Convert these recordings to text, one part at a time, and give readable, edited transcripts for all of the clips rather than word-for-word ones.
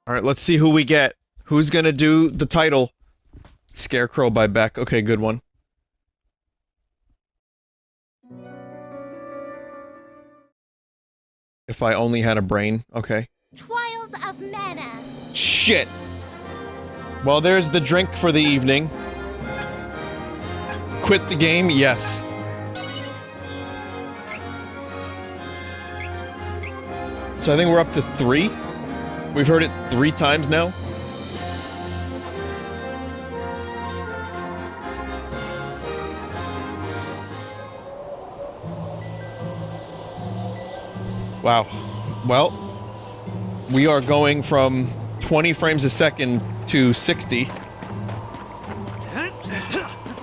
Alright, let's see who we get. Who's gonna do the title? Scarecrow by Beck. Okay, good one. If I only had a brain. Okay. Trials of Mana. Shit! Well, there's the drink for the evening. Quit the game? Yes. So I think we're up to 3. We've heard it 3 times now. Wow. Well, we are going from 20 frames a second to 60. This'll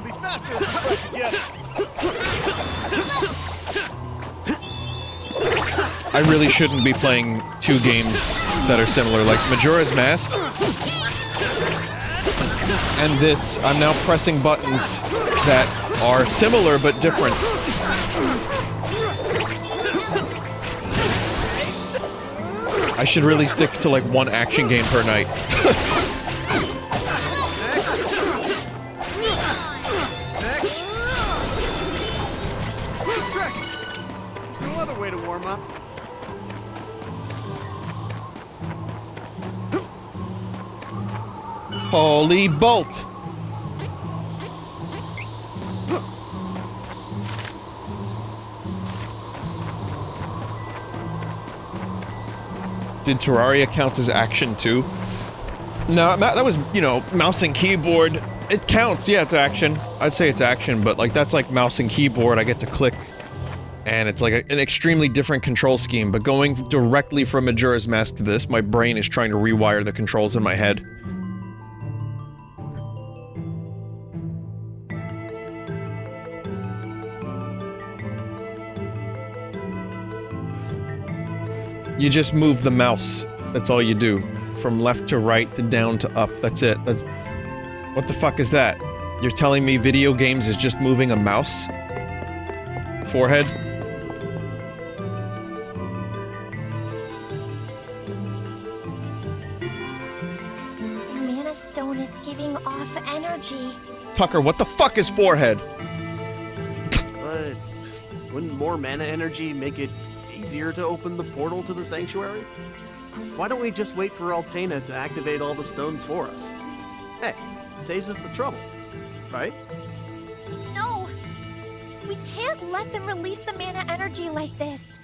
be faster. Yeah. I really shouldn't be playing 2 games that are similar, like Majora's Mask. And this, I'm now pressing buttons that are similar but different. I should really stick to like 1 action game per night. No other way to warm up. Holy bolt! Did Terraria count as action too? No, that was, you know, mouse and keyboard. It counts, yeah, it's action. I'd say it's action, but like that's like mouse and keyboard. I get to click, and it's like an extremely different control scheme. But going directly from Majora's Mask to this, my brain is trying to rewire the controls in my head. You just move the mouse. That's all you do. From left to right to down to up. That's it. That's... What the fuck is that? You're telling me video games is just moving a mouse? Forehead? The Mana Stone is giving off energy. Tucker, what the fuck is forehead? But wouldn't more mana energy make it easier to open the portal to the sanctuary? Why don't we just wait for Altena to activate all the stones for us? Hey, saves us the trouble, right? No! We can't let them release the mana energy like this.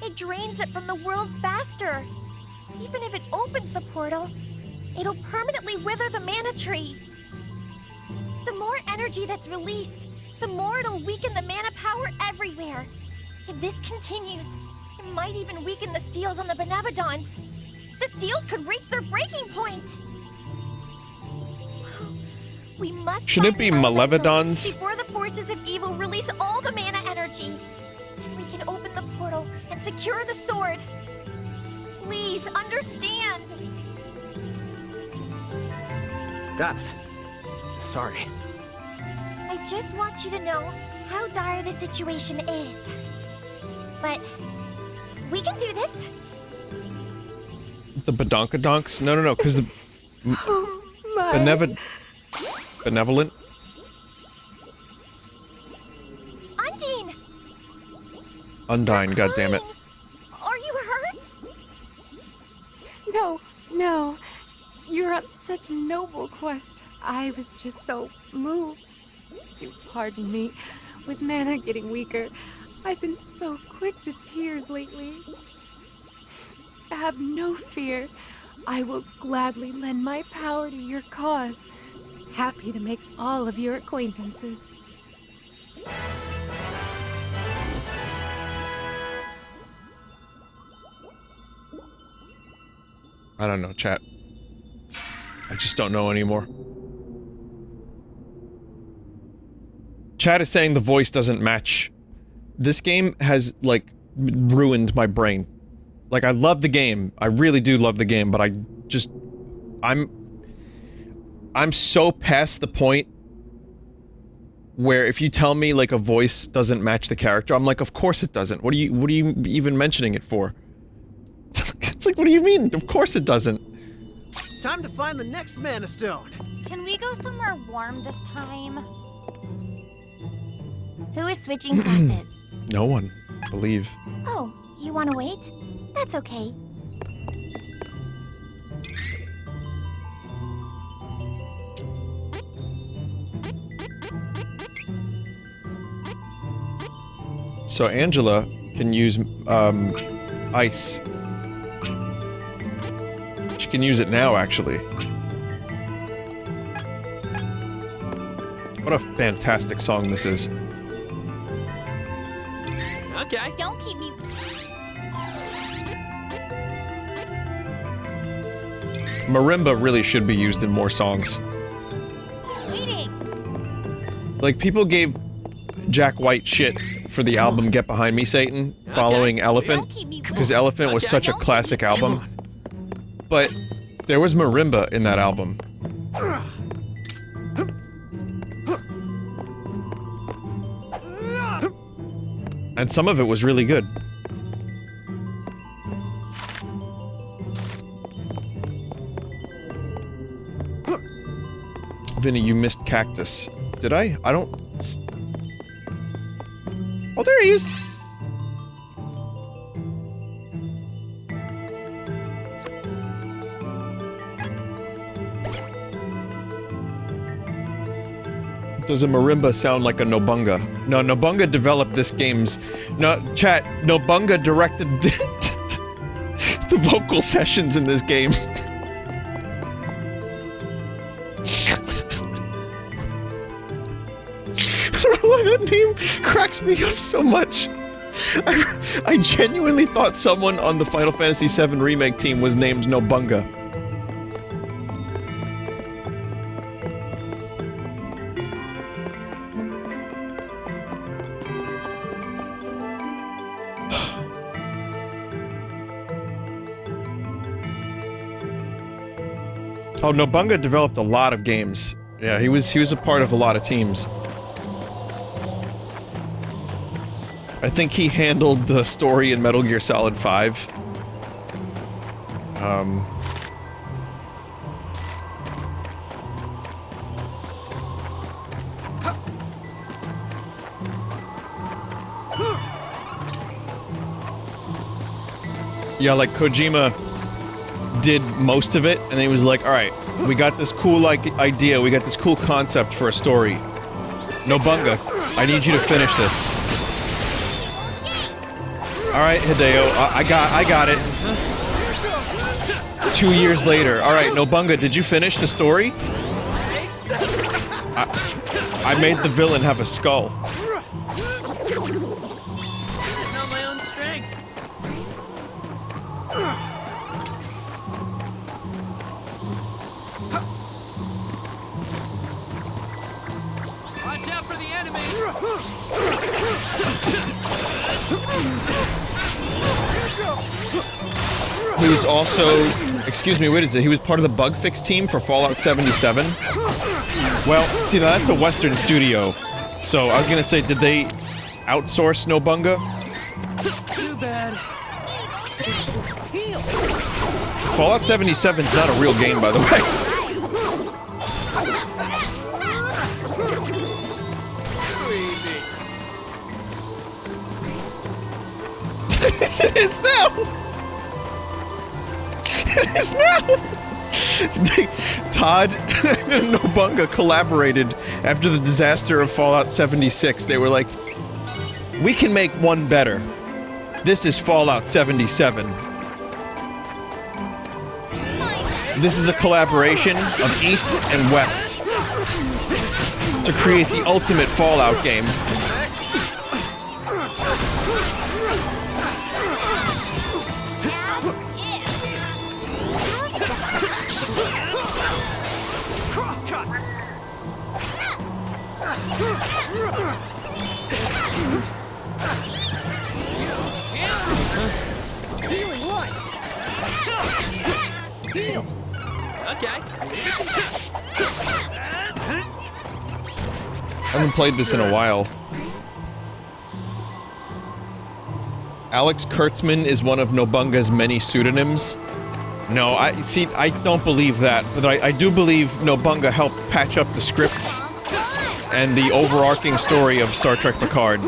It drains it from the world faster. Even if it opens the portal, it'll permanently wither the mana tree. The more energy that's released, the more it'll weaken the mana power everywhere. If this continues, it might even weaken the seals on the Benevodons. The seals could reach their breaking point. We must Should it be find Malevodons? before the forces of evil release all the mana energy. Then we can open the portal and secure the sword. Please understand. Got it. Sorry. I just want you to know how dire the situation is. But we can do this. The Badonkadonks? No, because the... Oh my. Benevolent? Undine! Undyne, goddammit. Are you hurt? No. You're on such a noble quest. I was just so moved. Do pardon me. With mana getting weaker, I've been so quick to tears lately. Have no fear. I will gladly lend my power to your cause. Happy to make all of your acquaintances. I don't know, chat. I just don't know anymore. Chat is saying the voice doesn't match. This game has, like, ruined my brain. Like, I love the game. I really do love the game, but I just... I'm so past the point where if you tell me, like, a voice doesn't match the character, I'm like, of course it doesn't. What are you even mentioning it for? It's like, what do you mean? Of course it doesn't. Time to find the next Mana Stone. Can we go somewhere warm this time? Who is switching classes? No one, I believe. Oh, you want to wait? That's okay. So Angela can use, ice. She can use it now, actually. What a fantastic song this is. Okay. Don't keep me... Marimba really should be used in more songs. Waiting! Like, people gave Jack White shit for the album Get Behind Me, Satan, following Elephant, Don't keep me... because Elephant was such a classic album. But there was marimba in that album. And some of it was really good. Vinny, you missed Cactus. Did I? I don't... Oh, there he is! Does a marimba sound like a No Bunga? No, No Bunga developed this game's... No, chat, No Bunga directed the vocal sessions in this game. I don't know why that name cracks me up so much. I genuinely thought someone on the Final Fantasy VII Remake team was named No Bunga. Oh, No Bunga developed a lot of games. Yeah, he was a part of a lot of teams. I think he handled the story in Metal Gear Solid 5. Yeah, like Kojima did most of it, and then he was like, alright, we got this cool idea, we got this cool concept for a story. No Bunga, I need you to finish this. Alright, Hideo, I got it. 2 years later. Alright, No Bunga, did you finish the story? I made the villain have a skull. Not my own strength. Watch out for the enemy. He was also... Excuse me, what is it? He was part of the bug fix team for Fallout 77? Well, see, now that's a Western studio. So, I was gonna say, did they outsource No Bunga? Too bad. Fallout 77 is not a real game, by the way. It is now! It is now! Todd and No Bunga collaborated after the disaster of Fallout 76. They were like, we can make one better. This is Fallout 77. This is a collaboration of East and West to create the ultimate Fallout game. Okay. I haven't played this in a while. Alex Kurtzman is one of No Bunga's many pseudonyms. No, I don't believe that, but I do believe No Bunga helped patch up the script and the overarching story of Star Trek Picard.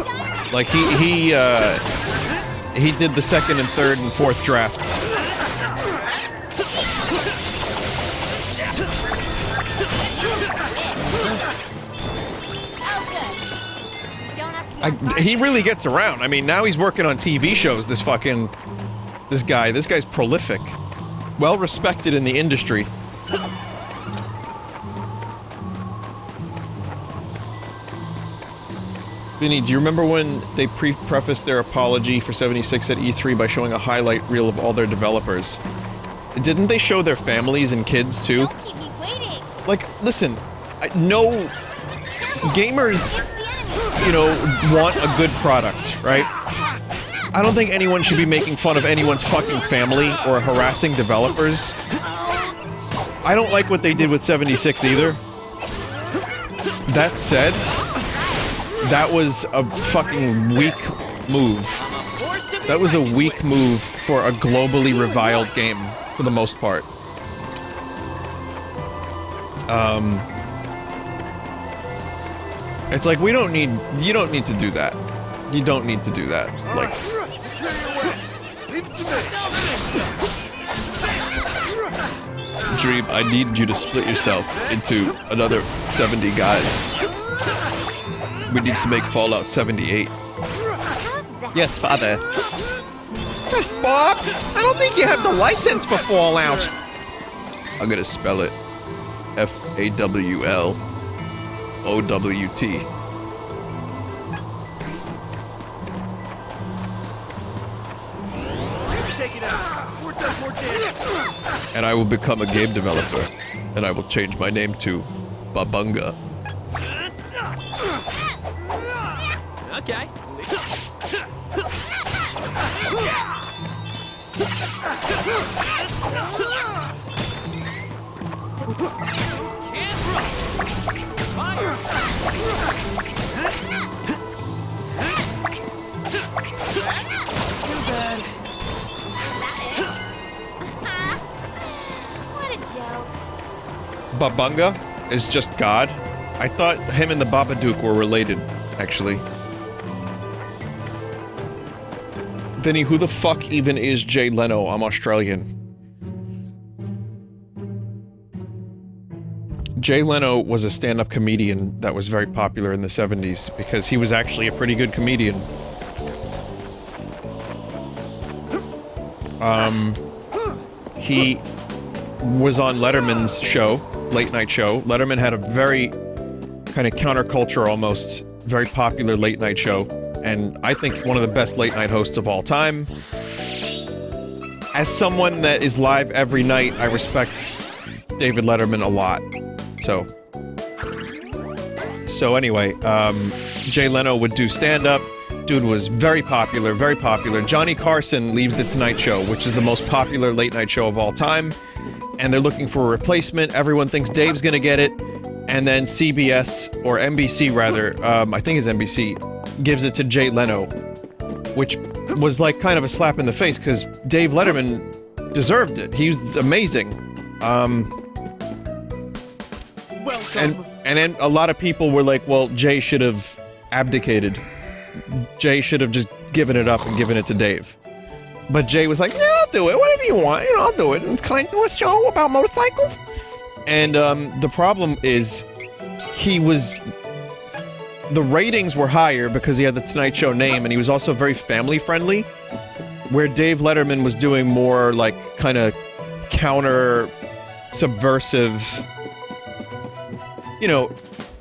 Like, he did the second and third and fourth drafts. He really gets around. I mean, now he's working on TV shows, this guy's prolific. Well respected in the industry. Vinny, do you remember when they prefaced their apology for 76 at E3 by showing a highlight reel of all their developers? Didn't they show their families and kids too? Don't keep me waiting. Like, listen, no gamers, you know, want a good product, right? I don't think anyone should be making fun of anyone's fucking family or harassing developers. I don't like what they did with 76 either. That said, that was a fucking weak move. That was a weak move for a globally reviled game, for the most part. It's like, you don't need to do that. You don't need to do that. Like... Dream, I need you to split yourself into another 70 guys. We need to make Fallout 78. Yes, father. Bob, I don't think you have the license for Fallout. I'm gonna spell it. F-A-W-L-O-W-T. And I will become a game developer, and I will change my name to Babunga. Okay. Fire! What a joke. Babunga is just God. I thought him and the Babadook were related, actually. Vinny, who the fuck even is Jay Leno? I'm Australian. Jay Leno was a stand-up comedian that was very popular in the 70s because he was actually a pretty good comedian. He was on Letterman's show, late night show. Letterman had a very kind of counterculture, almost very popular late night show, and I think one of the best late night hosts of all time. As someone that is live every night, I respect David Letterman a lot. So anyway, Jay Leno would do stand-up. Dude was very popular, very popular. Johnny Carson leaves The Tonight Show, which is the most popular late-night show of all time. And they're looking for a replacement. Everyone thinks Dave's gonna get it. And then CBS, or NBC rather, I think it's NBC, gives it to Jay Leno. Which was like kind of a slap in the face, because Dave Letterman deserved it. He was amazing. And then a lot of people were like, well, Jay should have abdicated. Jay should have just given it up and given it to Dave. But Jay was like, yeah, I'll do it, whatever you want, you know, I'll do it. And can I do a show about motorcycles? And the problem is, the ratings were higher because he had the Tonight Show name, and he was also very family friendly, where Dave Letterman was doing more like kind of counter subversive, you know,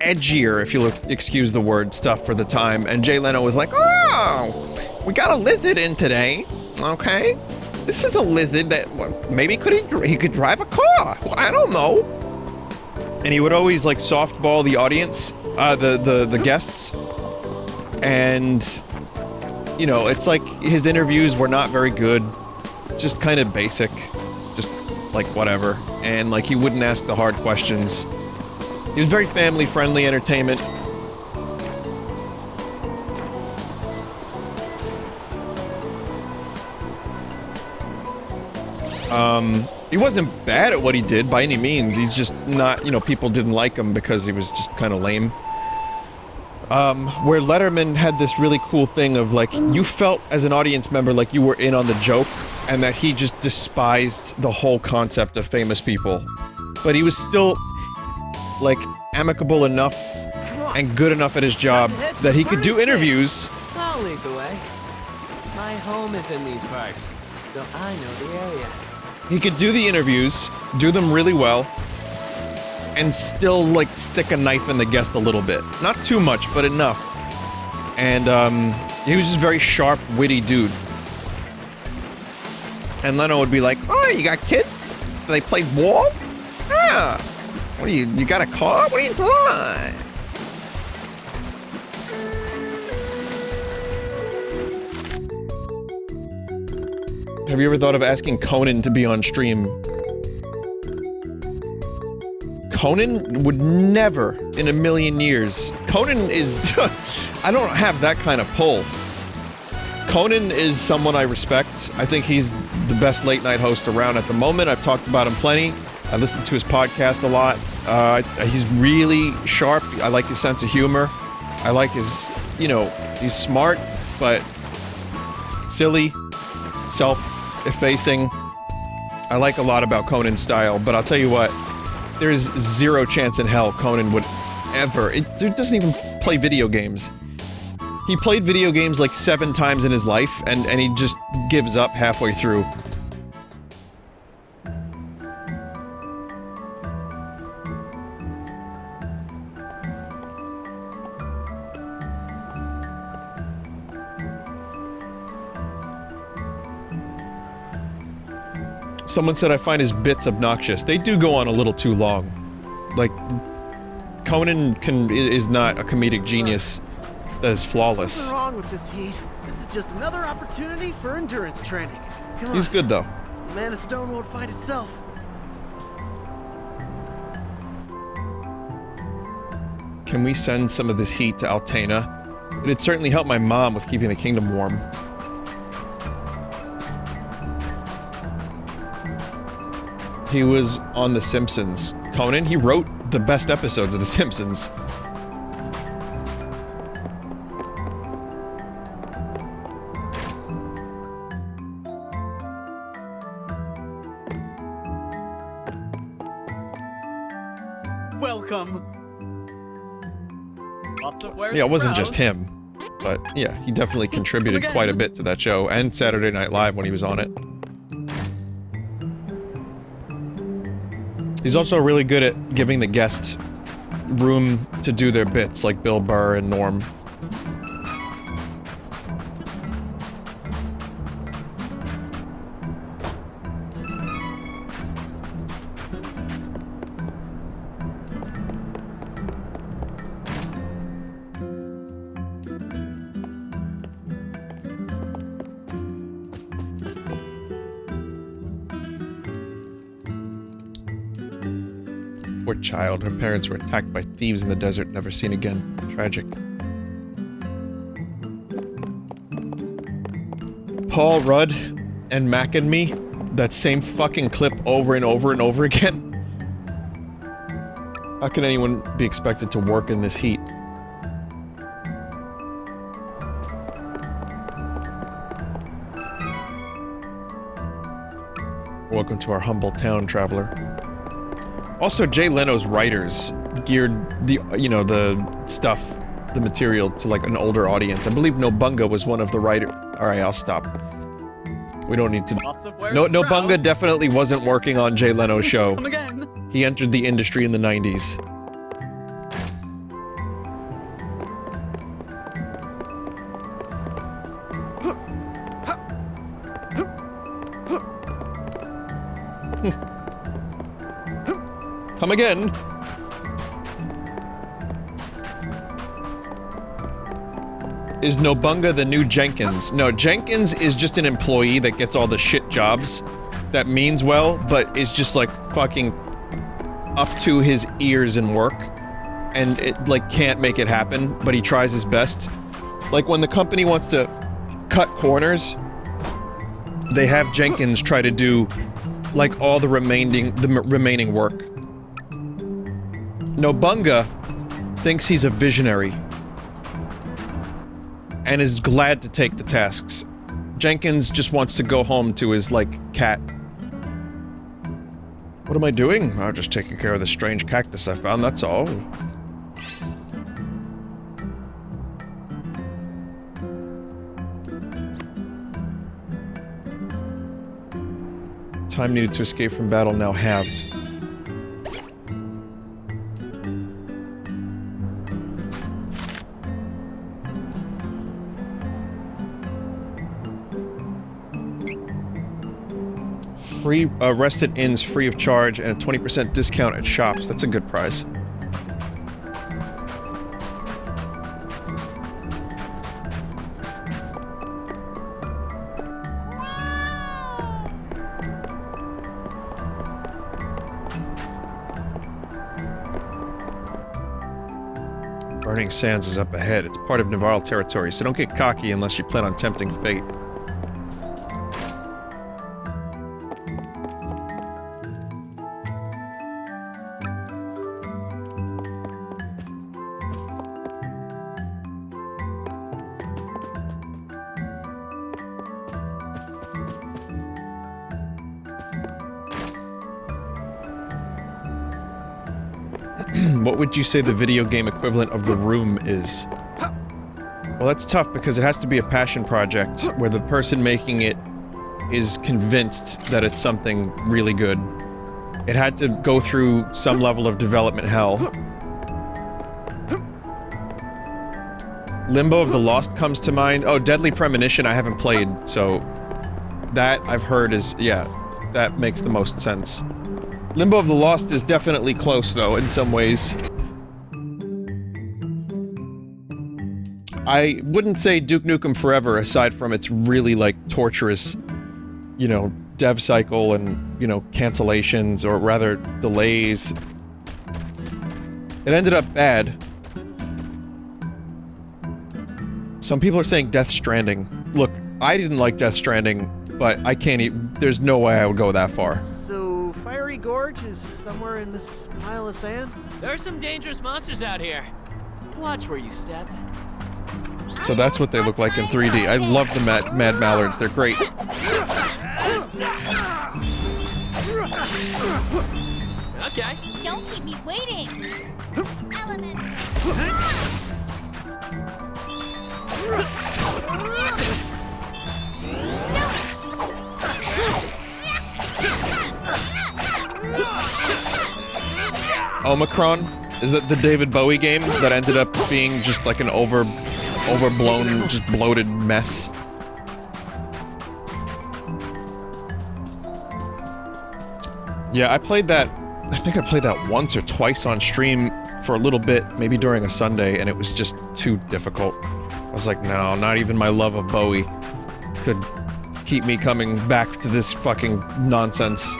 edgier, if you'll excuse the word, stuff for the time. And Jay Leno was like, oh, we got a lizard in today, okay? This is a lizard that maybe he could drive a car. Well, I don't know. And he would always like softball the audience, the guests. And, you know, it's like his interviews were not very good, just kind of basic, just like whatever. And like he wouldn't ask the hard questions. He was very family-friendly entertainment. He wasn't bad at what he did by any means. He's just not, you know, people didn't like him because he was just kind of lame. Where Letterman had this really cool thing of, like, you felt as an audience member like you were in on the joke, and that he just despised the whole concept of famous people. But he was still, like, amicable enough and good enough at his job that he could do interviews. I'll lead the way. My home is in these parts, so I know the area. He could do the interviews, do them really well, and still, like, stick a knife in the guest a little bit. Not too much, but enough. And, he was just a very sharp, witty dude. And Leno would be like, "Oh, you got kids? They played war? Ah! What are you got a car? What are you doing?" Have you ever thought of asking Conan to be on stream? Conan would never in a million years. Conan is... I don't have that kind of pull. Conan is someone I respect. I think he's the best late night host around at the moment. I've talked about him plenty. I listen to his podcast a lot. He's really sharp. I like his sense of humor. I like his, you know, he's smart, but silly, self-effacing. I like a lot about Conan's style, but I'll tell you what, there's zero chance in hell Conan would ever... Dude doesn't even play video games. He played video games like 7 times in his life, and he just gives up halfway through. Someone said I find his bits obnoxious. They do go on a little too long. Like, Conan is not a comedic genius that is flawless. Something wrong with this heat. This is just another opportunity for endurance training. Come on. He's good though. The Mana Stone won't fight itself. Can we send some of this heat to Altena? It'd certainly help my mom with keeping the kingdom warm. He was on The Simpsons. Conan, he wrote the best episodes of The Simpsons. Welcome. Lots of wares Yeah, it wasn't to just browse. him. But yeah, he definitely contributed quite a bit to that show, and Saturday Night Live when he was on it. He's also really good at giving the guests room to do their bits, like Bill Burr and Norm. Poor child. Her parents were attacked by thieves in the desert, never seen again. Tragic. Paul Rudd and Mac and Me, that same fucking clip over and over and over again. How can anyone be expected to work in this heat? Welcome to our humble town, traveler. Also, Jay Leno's writers geared the, you know, the stuff, the material to, like, an older audience. I believe No Bunga was one of the writers. Alright, I'll stop. We don't need to... No Bunga definitely wasn't working on Jay Leno's show. Come again. He entered the industry in the 90s. Come again. Is No Bunga the new Jenkins? No, Jenkins is just an employee that gets all the shit jobs. That means well, but is just like fucking up to his ears in work. And it, like, can't make it happen, but he tries his best. Like, when the company wants to cut corners, they have Jenkins try to do like all the remaining work. No Bunga thinks he's a visionary and is glad to take the tasks. Jenkins just wants to go home to his, like, cat. What am I doing? I'm just taking care of the strange cactus I found, that's all. Time needed to escape from battle now halved. Free, rested inns free of charge and a 20% discount at shops. That's a good price. Burning Sands is up ahead. It's part of Navarre territory, so don't get cocky unless you plan on tempting fate. What would you say the video game equivalent of The Room is? Well, that's tough because it has to be a passion project where the person making it is convinced that it's something really good. It had to go through some level of development hell. Limbo of the Lost comes to mind. Oh, Deadly Premonition I haven't played, so that I've heard is, yeah, that makes the most sense. Limbo of the Lost is definitely close, though, in some ways. I wouldn't say Duke Nukem Forever, aside from its really, like, torturous, you know, dev cycle and, you know, cancellations, or rather, delays. It ended up bad. Some people are saying Death Stranding. Look, I didn't like Death Stranding, but I can't even- there's no way I would go that far. So, Fiery Gorge is somewhere in this pile of sand? There are some dangerous monsters out here. Watch where you step. So that's what they look like in 3D. I love the Mad Mallards, they're great. Okay. Don't keep me waiting. Element. Omicron? Is that the David Bowie game that ended up being just like an overblown, just bloated mess? Yeah, I played that, I think I played that once or twice on stream for a little bit, maybe during a Sunday, and it was just too difficult. I was like, no, not even my love of Bowie could keep me coming back to this fucking nonsense.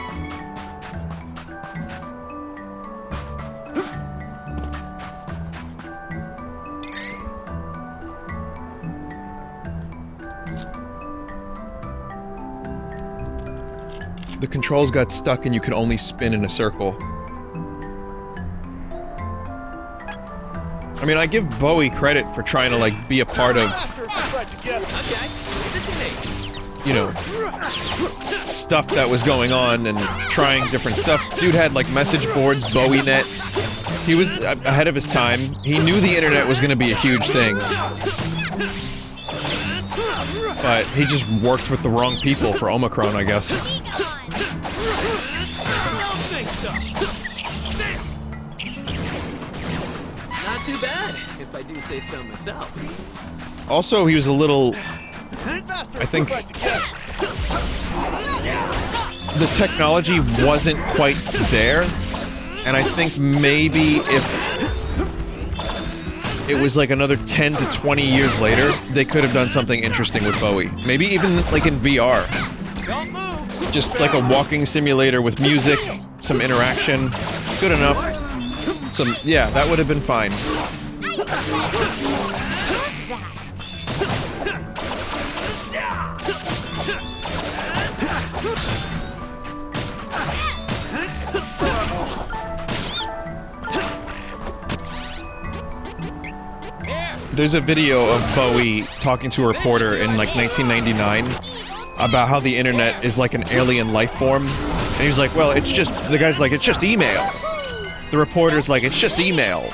The controls got stuck and you could only spin in a circle. I mean, I give Bowie credit for trying to, like, be a part of, you know, stuff that was going on and trying different stuff. Dude had, like, message boards, BowieNet. He was ahead of his time. He knew the internet was gonna be a huge thing. But he just worked with the wrong people for Omicron, I guess. Not too bad, if I do say so myself. Also, he was a little... I think... the technology wasn't quite there, and I think maybe if it was like another 10 to 20 years later, they could have done something interesting with Bowie. Maybe even like in VR. Don't move. Just like a walking simulator with music, some interaction. Good enough. Some, yeah, that would have been fine. There's a video of Bowie talking to a reporter in like 1999 about how the internet is like an alien life form. And he's like, well, it's just, the guy's like, it's just email. The reporter's like, it's just email.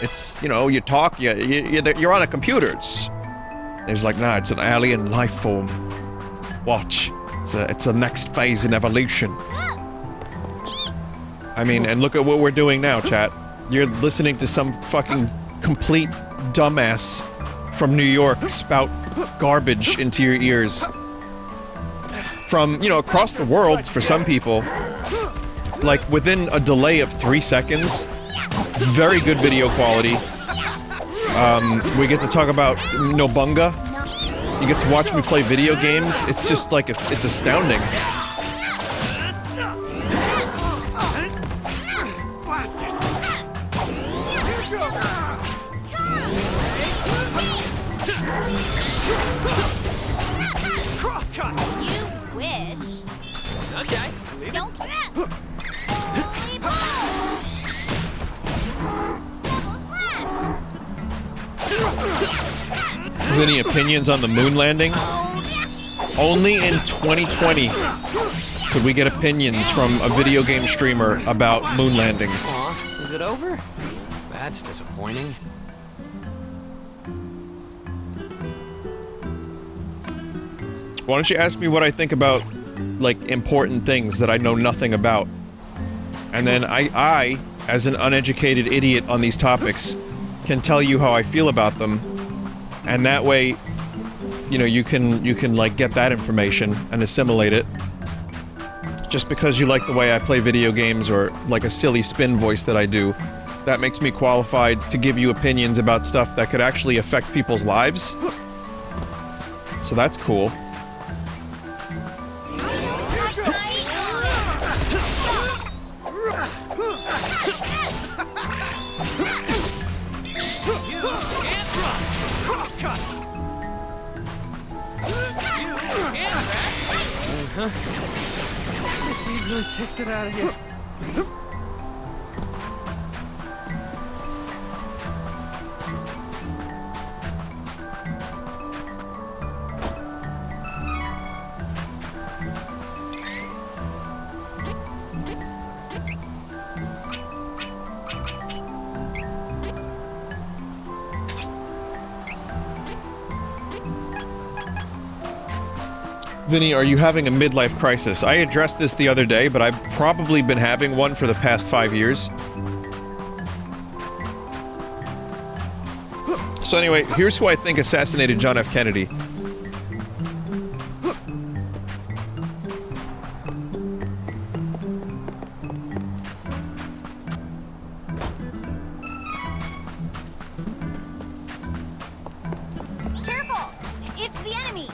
It's, you know, you talk, you're on a computers. And he's like, nah, it's an alien life form. Watch. It's a next phase in evolution. I mean, and look at what we're doing now, chat. You're listening to some fucking complete dumbass from New York spout garbage into your ears. From, you know, across the world for some people. Like, within a delay of 3 seconds. Very good video quality. We get to talk about No Bunga. You get to watch me play video games. It's just like, it's astounding. Any opinions on the moon landing? Only in 2020 could we get opinions from a video game streamer about moon landings. Aw, is it over? That's disappointing. Why don't you ask me what I think about, like, important things that I know nothing about? And then I, as an uneducated idiot on these topics, can tell you how I feel about them. And that way, you know, you can like get that information and assimilate it. Just because you like the way I play video games or like a silly spin voice that I do, that makes me qualified to give you opinions about stuff that could actually affect people's lives. So that's cool. He really takes it out of here. Vinny, are you having a midlife crisis? I addressed this the other day, but I've probably been having one for the past 5 years. So anyway, here's who I think assassinated John F. Kennedy. Careful! It's the enemy!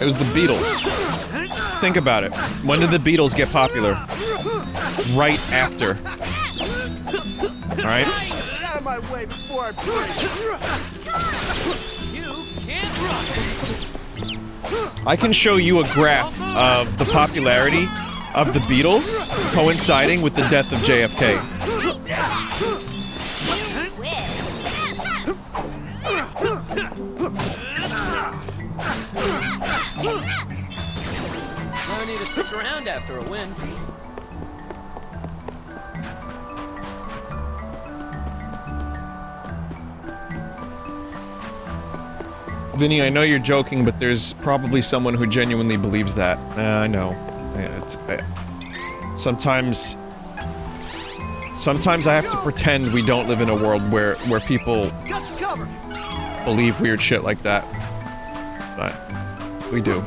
It was the Beatles. Think about it. When did the Beatles get popular? Right after. Alright? Get out of my way before I break. You can't run. I can show you a graph of the popularity of the Beatles coinciding with the death of JFK. No need to stick around after a win. Vinny, I know you're joking, but there's probably someone who genuinely believes that. I know. Sometimes I have to pretend we don't live in a world where people believe weird shit like that. But we do.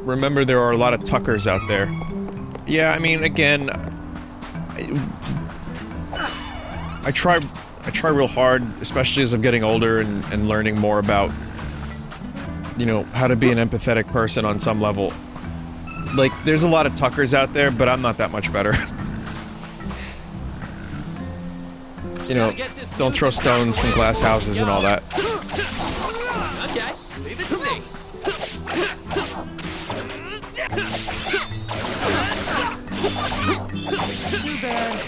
remember there are a lot of Tuckers out there. Yeah, I mean, again, I try real hard, especially as I'm getting older and learning more about, you know, how to be an empathetic person on some level. Like, there's a lot of Tuckers out there, but I'm not that much better. You know, don't throw stones from glass houses and all that. Okay, leave it to me. Too bad.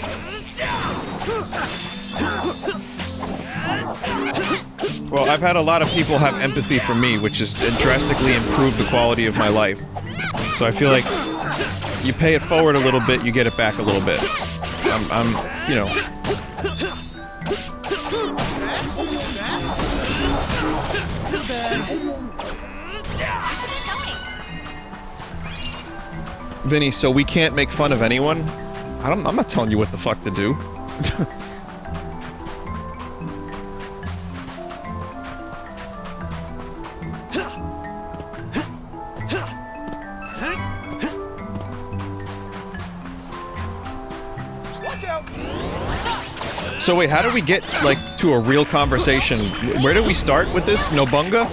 Well, I've had a lot of people have empathy for me, which has drastically improved the quality of my life. So I feel like you pay it forward a little bit, you get it back a little bit. I'm you know. Vinny, so we can't make fun of anyone? I'm not telling you what the fuck to do. So wait, how do we get, like, to a real conversation? Where do we start with this? No Bunga?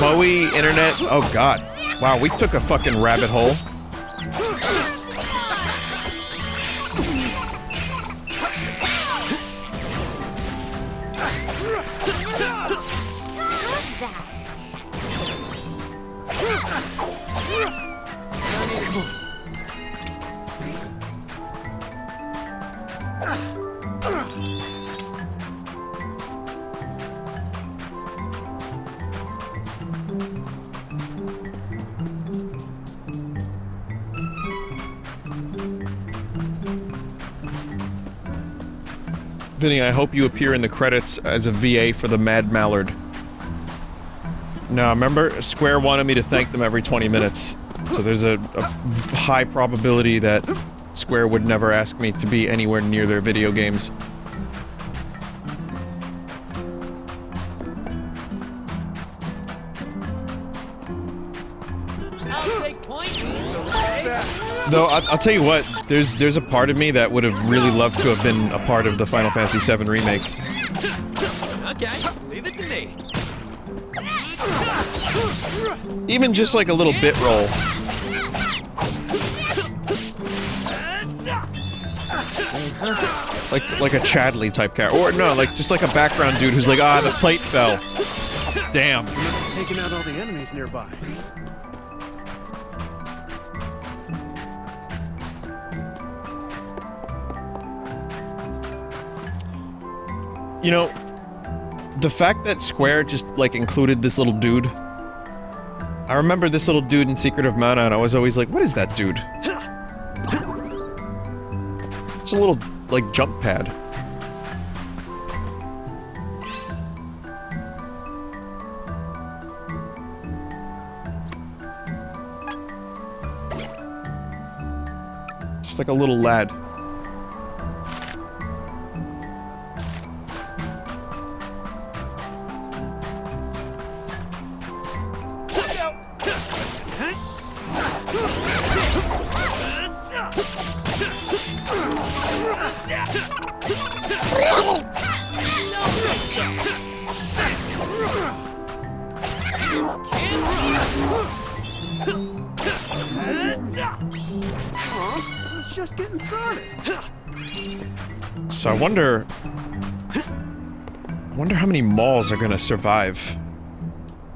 Bowie, internet? Oh god. Wow, we took a fucking rabbit hole. Vinny, I hope you appear in the credits as a VA for the Mad Mallard. Now, remember, Square wanted me to thank them every 20 minutes, so there's a high probability that Square would never ask me to be anywhere near their video games. Though, I'll tell you what, there's a part of me that would have really loved to have been a part of the Final Fantasy VII Remake. Okay, leave it to me. Even just like a little bit roll. Like a Chadley type character. Or no, like just like a background dude who's like, ah, the plate fell. Damn. Taking out all the enemies nearby. You know, the fact that Square just, like, included this little dude. I remember this little dude in Secret of Mana, and I was always like, what is that dude? It's a little, like, jump pad. Just like a little lad. It's just getting started. So I wonder how many malls are gonna survive.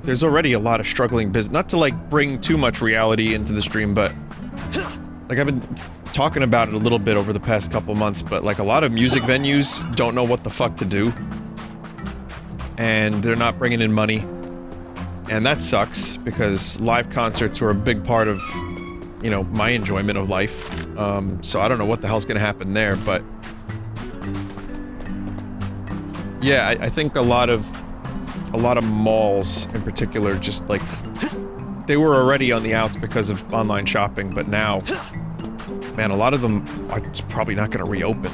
There's already a lot of struggling business. Not to, like, bring too much reality into the stream, but like, I've been talking about it a little bit over the past couple months, but like, a lot of music venues don't know what the fuck to do. And they're not bringing in money. And that sucks, because live concerts are a big part of, you know, my enjoyment of life. So I don't know what the hell's gonna happen there, but... yeah, I think a lot of malls, in particular, just, like... they were already on the outs because of online shopping, but now... man, a lot of them are just probably not gonna reopen.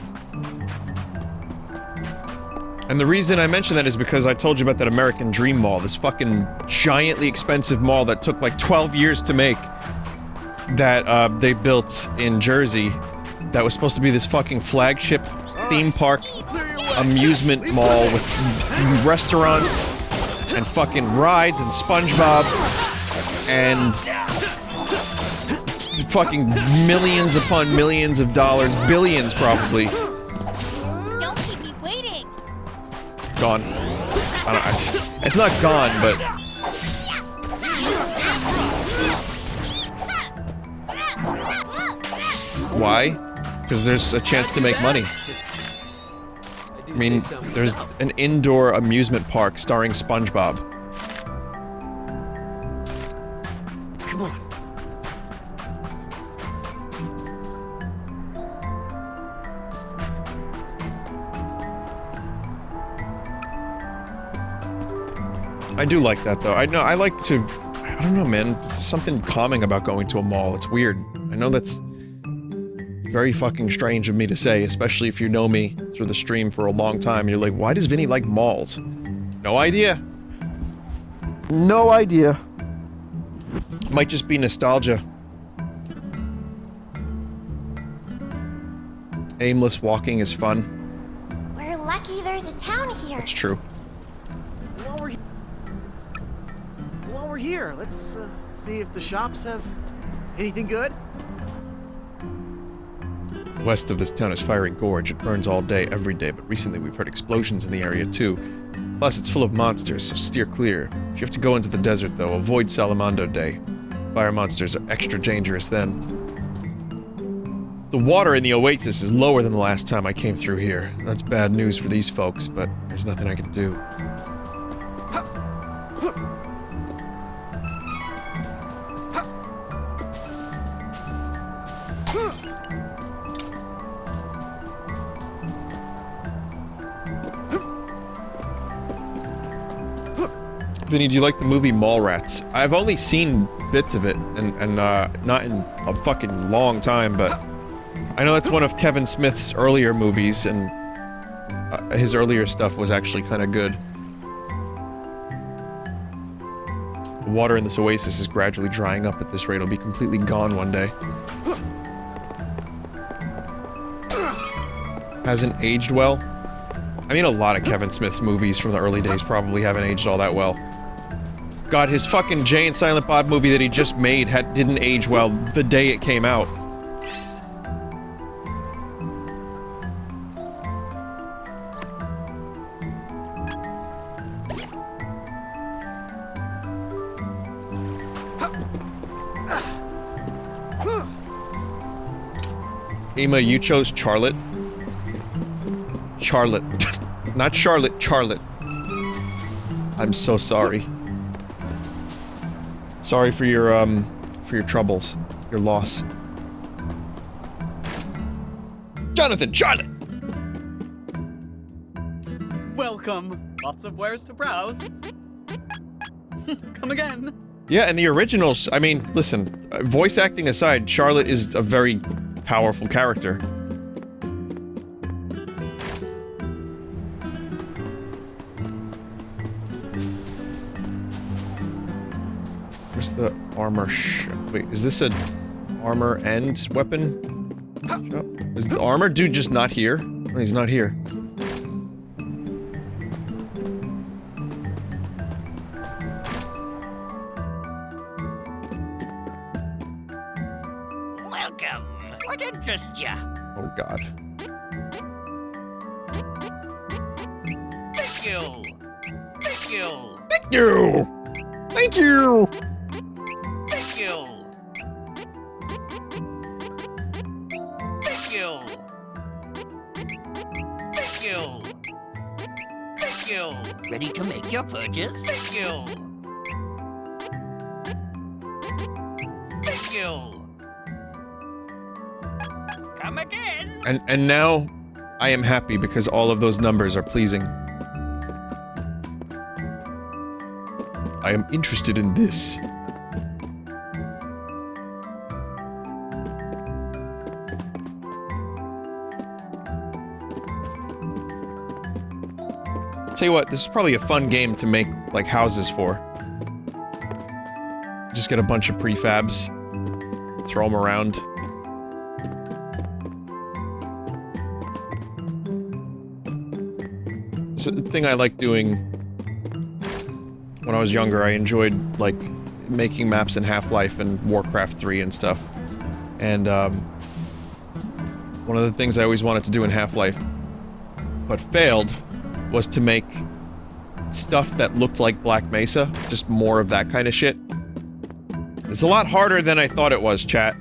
And the reason I mention that is because I told you about that American Dream Mall, this fucking giantly expensive mall that took like 12 years to make, that they built in Jersey, that was supposed to be this fucking flagship theme park amusement mall with restaurants and fucking rides and SpongeBob and fucking millions upon millions of dollars, billions probably. Don't keep me waiting. Gone. It's not gone, but why? Because there's a chance to make money. I mean, there's an indoor amusement park starring SpongeBob. Come on. I do like that though. I like to, I don't know, man. There's something calming about going to a mall. It's weird. I know that's very fucking strange of me to say, especially if you know me through the stream for a long time. You're like, why does Vinny like malls? No idea. No idea. Might just be nostalgia. Aimless walking is fun. We're lucky there's a town here. That's true. While we're here, let's see if the shops have anything good. West of this town is Fiery Gorge. It burns all day, every day, but recently we've heard explosions in the area too. Plus, it's full of monsters, so steer clear. If you have to go into the desert, though, avoid Salamando Day. Fire monsters are extra dangerous then. The water in the oasis is lower than the last time I came through here. That's bad news for these folks, but there's nothing I can do. Vinny, do you like the movie Mallrats? I've only seen bits of it, and not in a fucking long time, but I know that's one of Kevin Smith's earlier movies, and his earlier stuff was actually kind of good. The water in this oasis is gradually drying up at this rate. It'll be completely gone one day. Hasn't aged well? I mean, a lot of Kevin Smith's movies from the early days probably haven't aged all that well. God, his fucking Jay and Silent Bob movie that he just made didn't age well the day it came out. Ema, you chose Charlotte? Charlotte. Not Charlotte, Charlotte. I'm so sorry. Sorry for your troubles, your loss. Jonathan, Charlotte! Welcome. Lots of wares to browse. Come again. Yeah, and the originals, I mean, listen, voice acting aside, Charlotte is a very powerful character. Where's the armor wait, is this an armor and weapon shop? Is the armor dude just not here? No, he's not here. Welcome. What interests ya? Oh god. Thank you. Thank you. Thank you! Thank you! Thank you. Thank you. Thank you. Thank you. Ready to make your purchase? Thank you. Thank you. Come again. And now, I am happy because all of those numbers are pleasing. I am interested in this. Tell you what, this is probably a fun game to make, like, houses for. Just get a bunch of prefabs, throw them around. It's a thing I like doing when I was younger. I enjoyed, like, making maps in Half-Life and Warcraft 3 and stuff. And, one of the things I always wanted to do in Half-Life, but failed, was to make stuff that looked like Black Mesa, just more of that kind of shit. It's a lot harder than I thought it was, chat.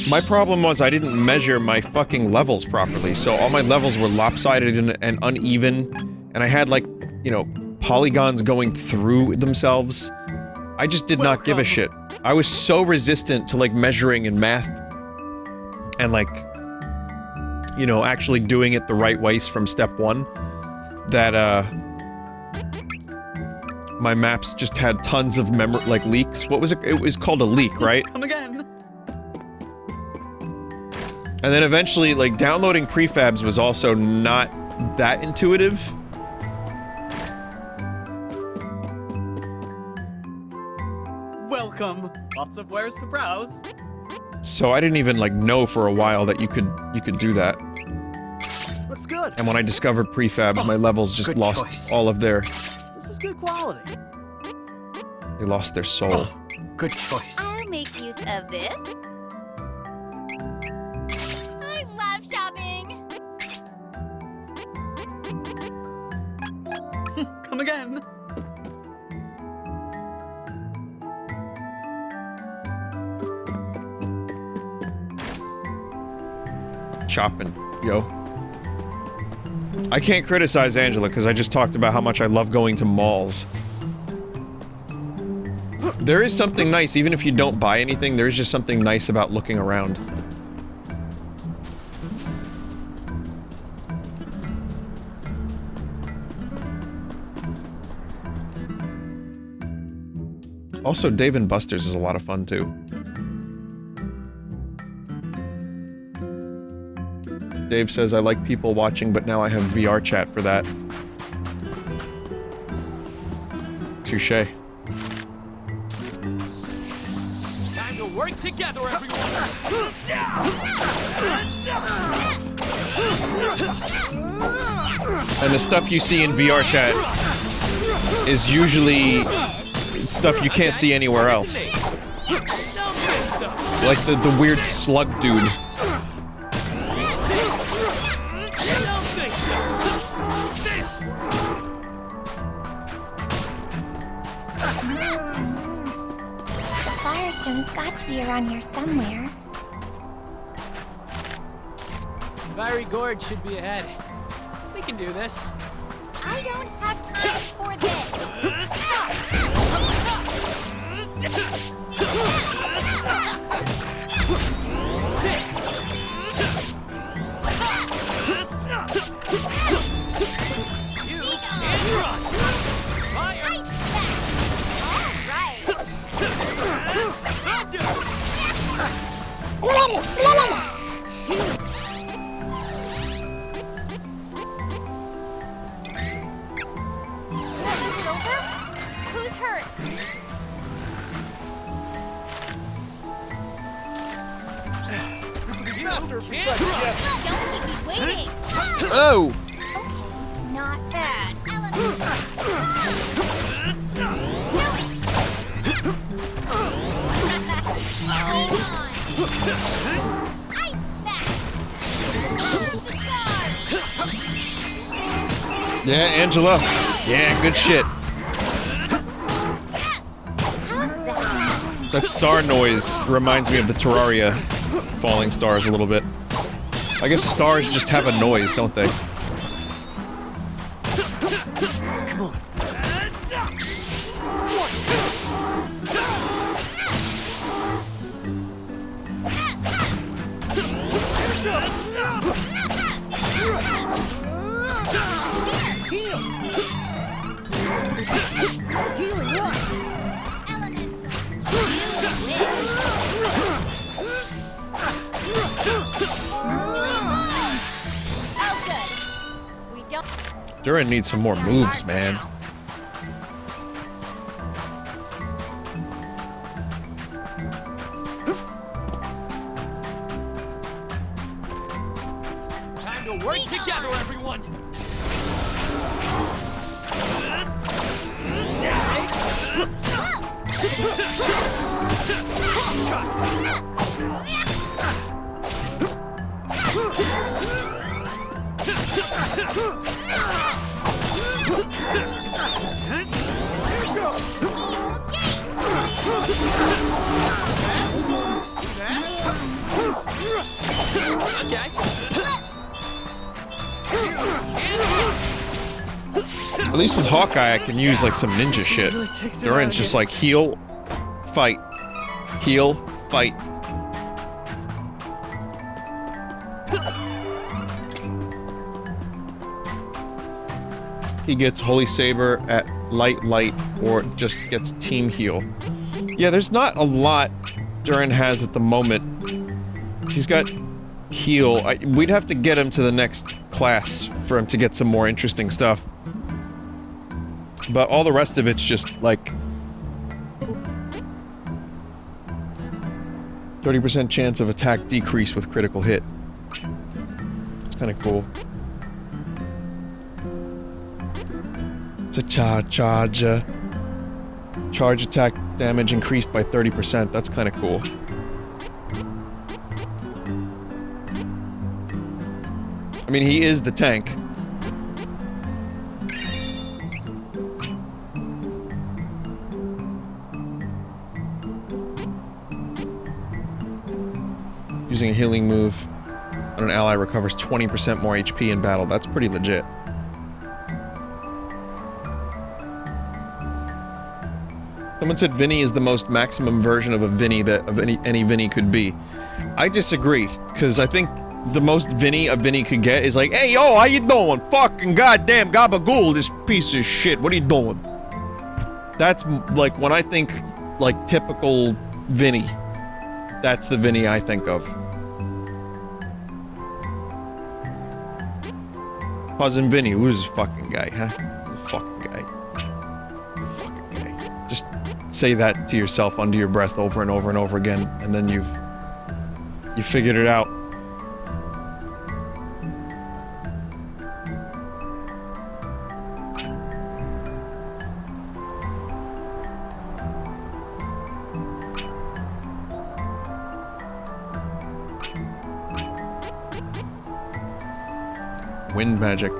My problem was I didn't measure my fucking levels properly, so all my levels were lopsided and uneven, and I had, like, you know, polygons going through themselves. I just did not give a shit. I was so resistant to, like, measuring in math, and, like, you know, actually doing it the right way from step one, that, my maps just had tons of like, leaks. What was it? It was called a leak, right? Come again. And then eventually, like, downloading prefabs was also not that intuitive. Welcome. Lots of wares to browse. So I didn't even, like, know for a while that you could do that. Looks good. And when I discovered prefabs, my levels just good lost choice. all of their... This is good quality. They lost their soul. Good choice. I'll make use of this. I love shopping. Come again. Shopping, yo. I can't criticize Angela because I just talked about how much I love going to malls. There is something nice, even if you don't buy anything, there's just something nice about looking around. Also, Dave & Buster's is a lot of fun, too. Dave says, I like people watching, but now I have VR chat for that. Touché. Time to work together, everyone! And the stuff you see in VR chat is usually stuff you can't see anywhere else. Like the weird slug dude. The Firestone's got to be around here somewhere. Fiery Gorge should be ahead. We can do this. I don't have time for this. Who's hurt? Don't keep me waiting. Oh! Okay, not bad. Hang on. Ice back. Yeah, Angela. Yeah, good shit. How's that? That star noise reminds me of the Terraria falling stars a little bit. I guess stars just have a noise, don't they? Come on. Duran needs some more moves, man. Time to work together, everyone. At least with Hawkeye, I can use like some ninja shit. Duran's just like heal, fight, heal, fight. He gets Holy Saber at light, or just gets team heal. Yeah, there's not a lot Duran has at the moment. He's got heal. We'd have to get him to the next class for him to get some more interesting stuff. But all the rest of it's just, like... 30% chance of attack decrease with critical hit. It's kinda cool. It's a charge attack damage increased by 30%. That's kinda cool. I mean, he is the tank. Using a healing move on an ally recovers 20% more HP in battle. That's pretty legit. Someone said Vinny is the most maximum version of a Vinny that any Vinny could be. I disagree, because I think the most Vinny a Vinny could get is like, hey yo, how you doing? Fucking goddamn gabagool, this piece of shit. What are you doing? That's like when I think like typical Vinny. That's the Vinny I think of. Cousin Vinny, who's this fucking guy, huh? This fucking guy. Fucking guy. Just say that to yourself under your breath over and over and over again, and then you figured it out. Wind magic.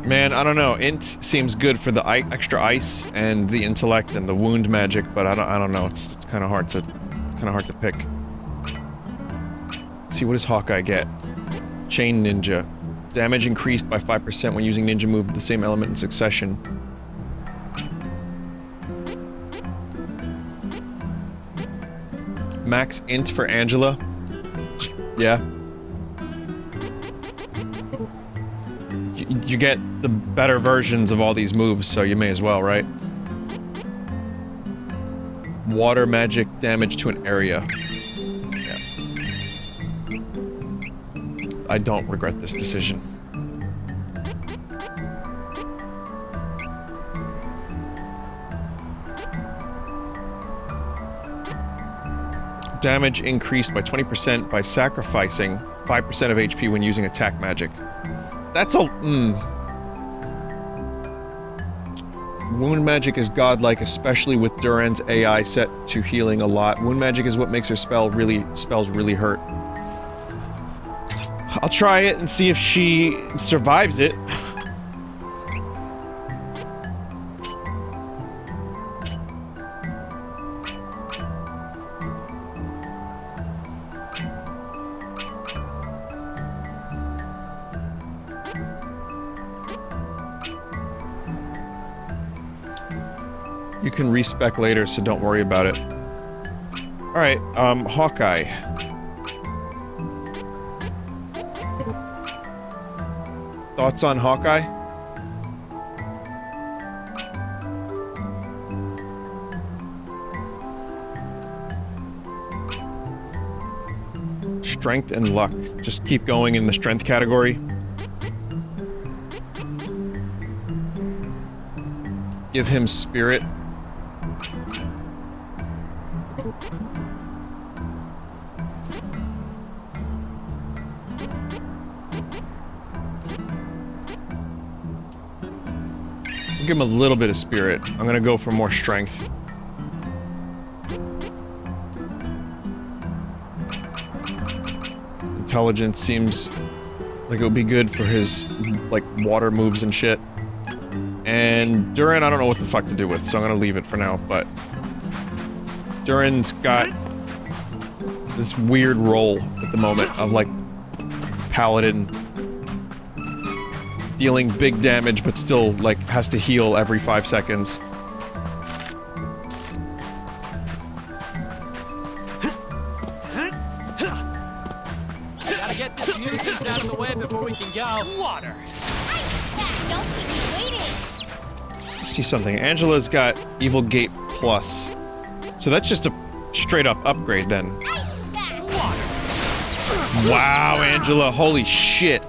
Man, I don't know. Int seems good for the extra ice and the intellect and the wound magic, but I don't know. It's kind of hard to pick. Let's see, what does Hawkeye get? Chain Ninja. Damage increased by 5% when using ninja move with the same element in succession. Max int for Angela. Yeah. You get the better versions of all these moves, so you may as well, right? Water magic damage to an area. Yeah. I don't regret this decision. Damage increased by 20% by sacrificing 5% of HP when using attack magic. That's a... Wound magic is godlike, especially with Duran's AI set to healing a lot. Wound magic is what makes her spells really hurt. I'll try it and see if she survives it. You can respec later, so don't worry about it. Alright, Hawkeye. Thoughts on Hawkeye? Strength and luck. Just keep going in the strength category. Give him spirit. Give him a little bit of spirit. I'm gonna go for more strength. Intelligence seems like it would be good for his, like, water moves and shit. And Duran, I don't know what the fuck to do with, so I'm gonna leave it for now, but... Duran's got this weird role at the moment of, like, Paladin. Dealing big damage, but still, like, has to heal every 5 seconds. Gotta get this nuisance out of the way before we can go. Water! Don't keep me waiting. I see something. Angela's got Evil Gate Plus. So that's just a straight up upgrade then. Wow, Angela, holy shit.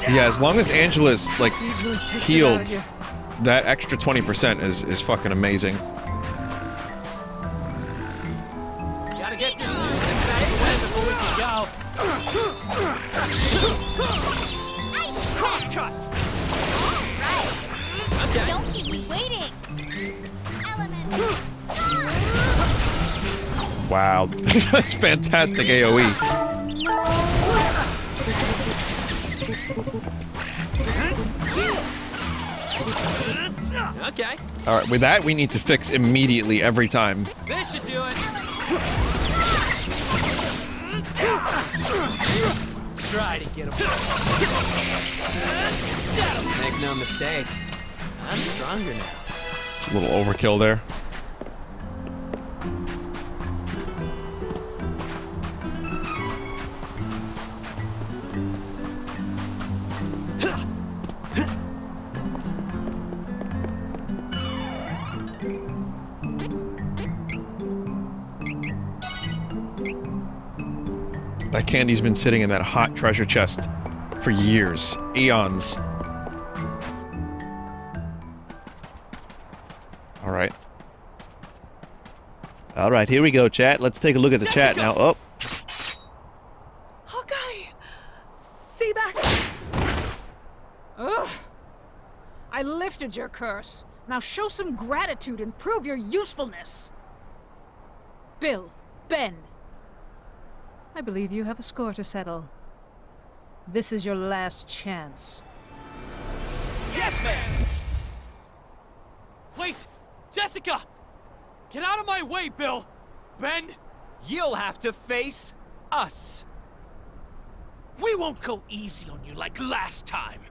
Yeah, as long as Angela's, like, healed, that extra 20% is fucking amazing. Gotta get this nuisance out of the way before we can go. Cross cut! Okay. Don't keep me waiting. Wow, that's fantastic AoE. Okay. Alright, with that, we need to fix immediately every time. This should do it. Try to get him. Make no mistake. I'm stronger now. It's a little overkill there. That candy's been sitting in that hot treasure chest for years. Eons. Alright. Alright, here we go, chat. Let's take a look at the chat now. Oh! Hawkeye! Stay back! Ugh! I lifted your curse. Now show some gratitude and prove your usefulness. Bill, Ben. I believe you have a score to settle. This is your last chance. Yes, ma'am! Wait! Jessica! Get out of my way, Bill! Ben! You'll have to face us! We won't go easy on you like last time.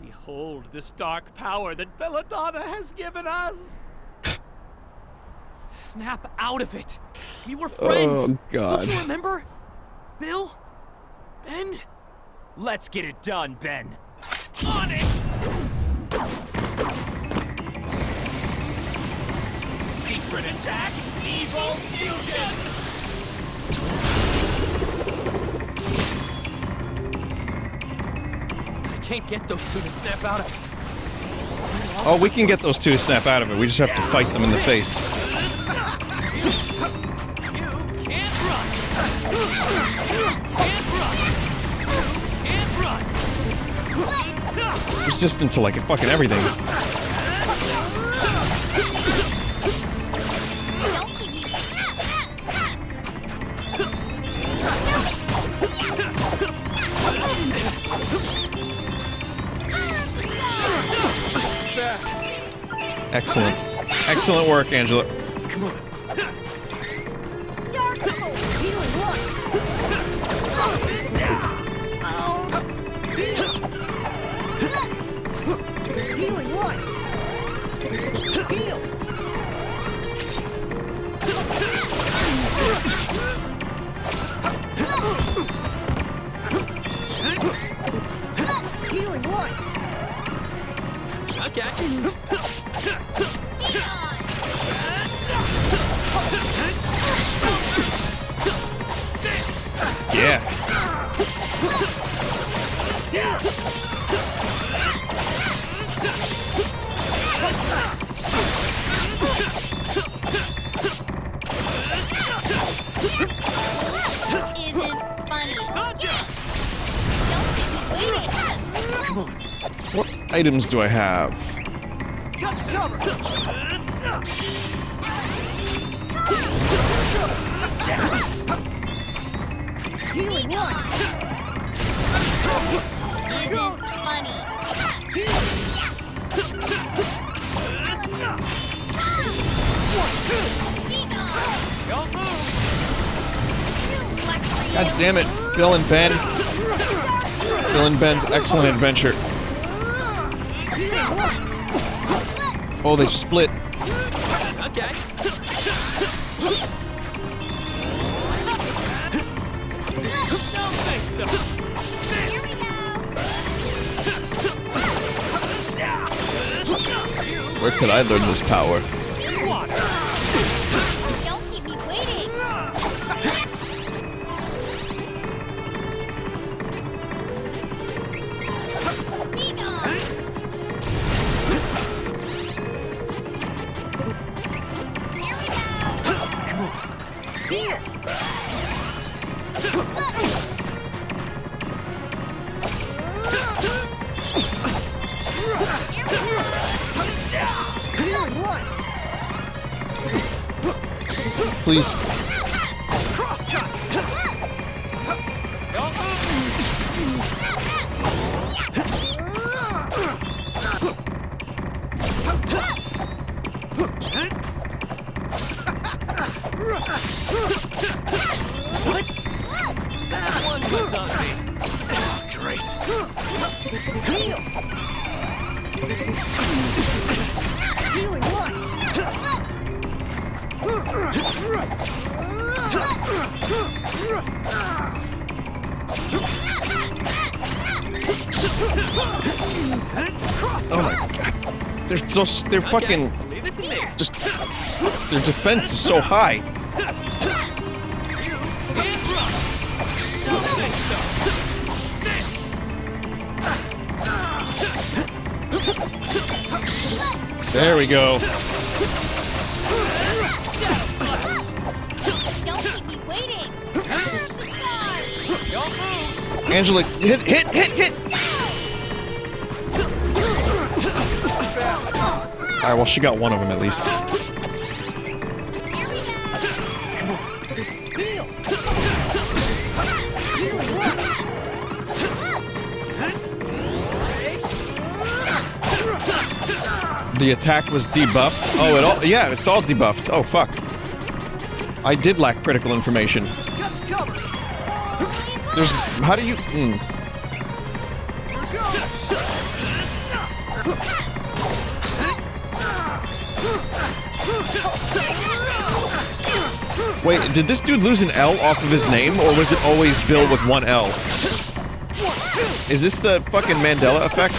Behold this dark power that Belladonna has given us. Snap out of it! We were friends! Oh, God. Don't you remember? Bill? Ben? Let's get it done, Ben. On it! Secret attack, evil fusion! I can't get those two to snap out of it. Oh, we can get those two to snap out of it. We just have to fight them in the face. You can't run! Can't run! Can't run! Resistant to, like, fucking everything. Excellent. Excellent work, Angela. Come on. Dark Hole, healing once. Healing light. Heal. Healing light. Okay. Yeah. Isn't funny. Don't keep me waiting. Come on. What items do I have? Healing light. Isn't funny. Don't move. God damn it, Bill and Ben. Bill and Ben's excellent adventure. Oh, they split. Okay. Don't think so. Here we go. Where could I learn this power? Water. Don't keep me waiting. Be gone. Here we go. Here. Healing light. Please. Don't move. What? That one was on me. Great. Heal. Healing light. Oh my god. They're fucking Leave it to me. just their defense is so high. You can't run. Don't think so. There we go. Don't keep me waiting. Don't move. Angela, hit! Alright, well, she got one of them at least. Here we go. Heal. Healing light. The attack was debuffed. Oh, it's all debuffed. Oh, fuck. I did lack critical information. How do you... Wait, did this dude lose an L off of his name, or was it always Bill with one L? Is this the fucking Mandela effect?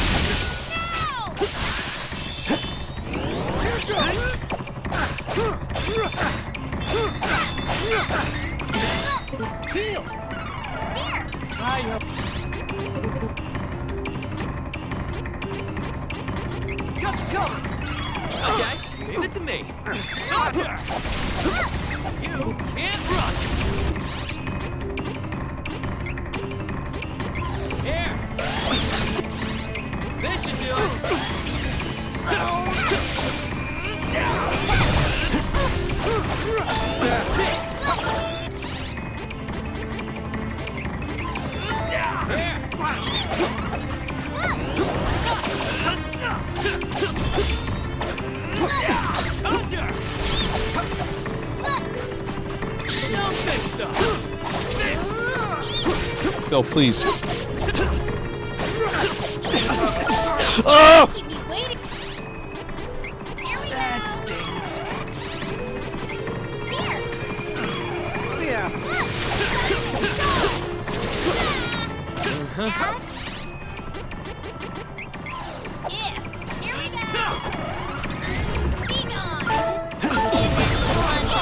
Heal. Got you covered. Okay, leave it to me. Doctor! You can't run. Here. This should do it. Bill, please. Oh! Keep me waiting. And... If. Here we go! Be gone! This isn't funny.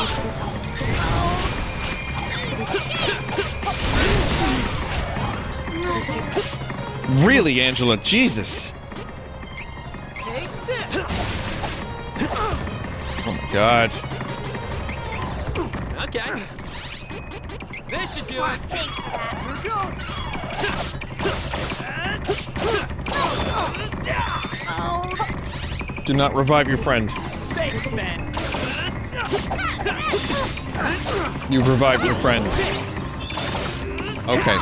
Really, Angela? Jesus. Take this. Oh my god. Okay. This should do it. Take that. Here goes. Do not revive your friend. Thanks, Ben. You've revived your friend. Okay.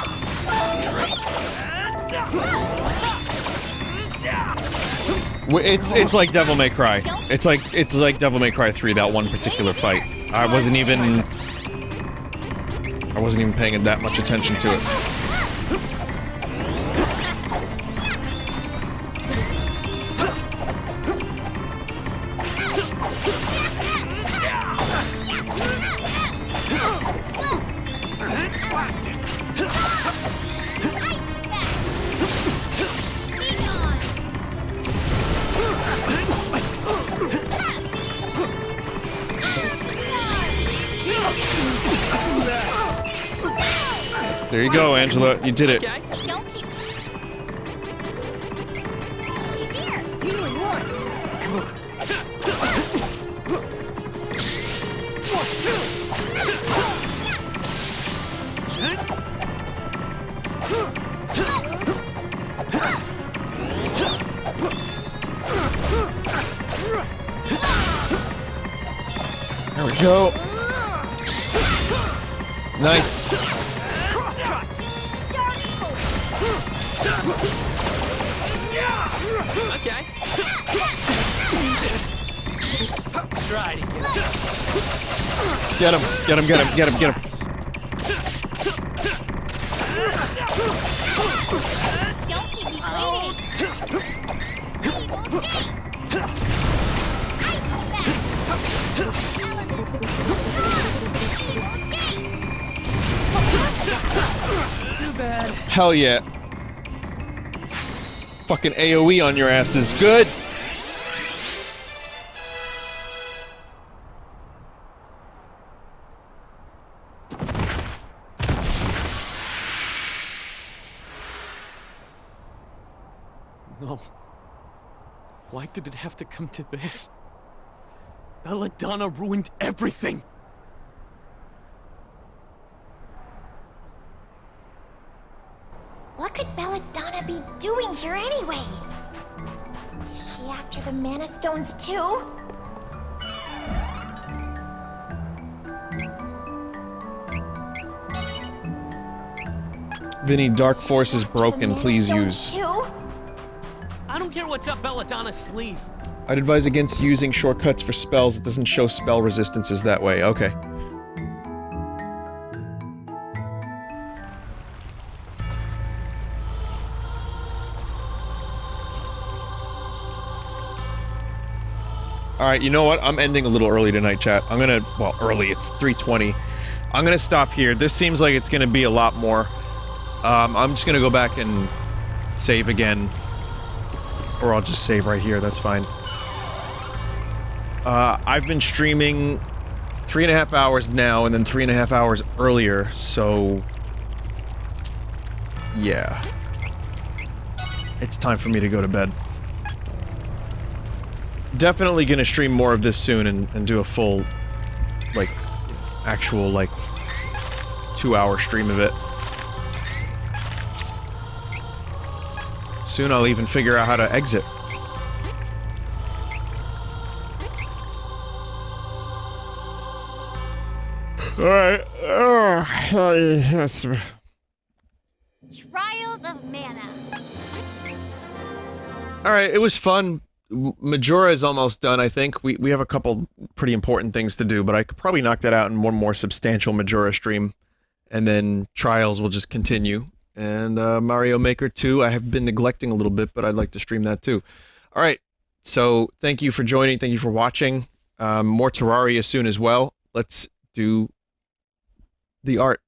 It's like Devil May Cry. It's like Devil May Cry 3, that one particular fight. I wasn't even paying that much attention to it. There you go, Angela. You did it. Okay. Don't keep... Keep here. Healing once. Come on. There we go. Nice. Okay. Try to Get him. Get him. Get him. Get him. Get him. Don't keep me waiting. Evil games. Ice back. Too bad. Hell yeah. Fucking AoE on your ass is good. No. Why did it have to come to this? Belladonna ruined everything! What could Belladonna be doing here anyway? Is she after the Mana Stones too? Vinny, Dark Force is After the broken. Mana Please Stones use. Too? I don't care what's up Belladonna's sleeve. I'd advise against using shortcuts for spells. It doesn't show spell resistances that way. Okay. Alright, you know what? I'm ending a little early tonight, chat. I'm gonna... well, early. It's 3:20. I'm gonna stop here. This seems like it's gonna be a lot more. I'm just gonna go back and save again. Or I'll just save right here, that's fine. I've been streaming 3.5 hours now, and then 3.5 hours earlier, so... yeah. It's time for me to go to bed. Definitely gonna stream more of this soon and do a full, like, actual, like, 2-hour stream of it. Soon I'll even figure out how to exit. Alright. Trials of Mana. Alright, it was fun. Majora is almost done, I think. We have a couple pretty important things to do, but I could probably knock that out in one more substantial Majora stream. And then Trials will just continue. And Mario Maker 2, I have been neglecting a little bit, but I'd like to stream that too. Alright, so thank you for joining, thank you for watching. More Terraria soon as well. Let's do the art.